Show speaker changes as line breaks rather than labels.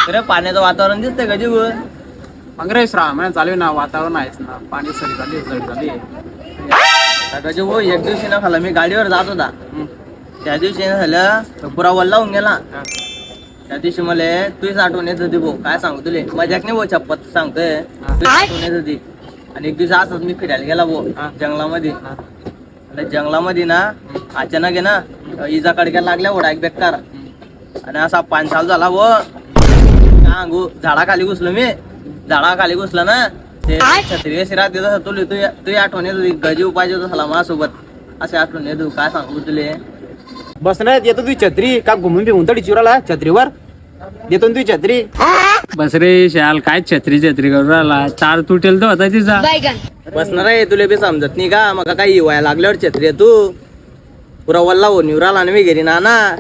अरे पाण्याचं वातावरण दिसतंय का जीव?
मग रे श्रावण महिना चालू आहे ना, वातावरण आहेच ना, पाणी सरी झाली.
गजू भाऊ एक दिवशी ना खाला मी गाडीवर जात होता. त्या दिवशी ना झालं पुरा वल्ला होऊन गेला. त्या दिवशी मला तुझीच आठवण येत होती भाऊ, काय सांगू तुले, मजाक नाही भाऊ, चप्पत सांगतोय. तुझीच आठवण येत होती. आणि एक दिवशी असंच मी फिरायला गेला भाऊ जंगलामध्ये. आणि जंगलामध्ये ना अचानक आहे ना इजा कडक्या लागल्या ओढा एक बेकार. आणि असा पाणी चालू झाला भाऊ, काय सांगू, झाडाखाली घुसलो मी. झाडाखाली घुसलं ना ते छत्री अशी राहते तसं तुझी आठवण येत होती. गजीव पाहिजे होता झाला माझ्यासोबत, अशी आठवण येत होती, काय सांगू तुले.
बस नाही येतो तुझी छत्री का घुमून बिमून तडी चिराला छत्रीवर देतो तुझी छत्री.
बस रे शाल, काय छत्री करून राहिला, तार तुटेल तर होता तिचा.
बसणार आहे तुला बी समजत नाही का, मग काही व्हायला लागल्यावर छत्री आहे तू पुरा वल्ला हो निवराला मी घरी ना.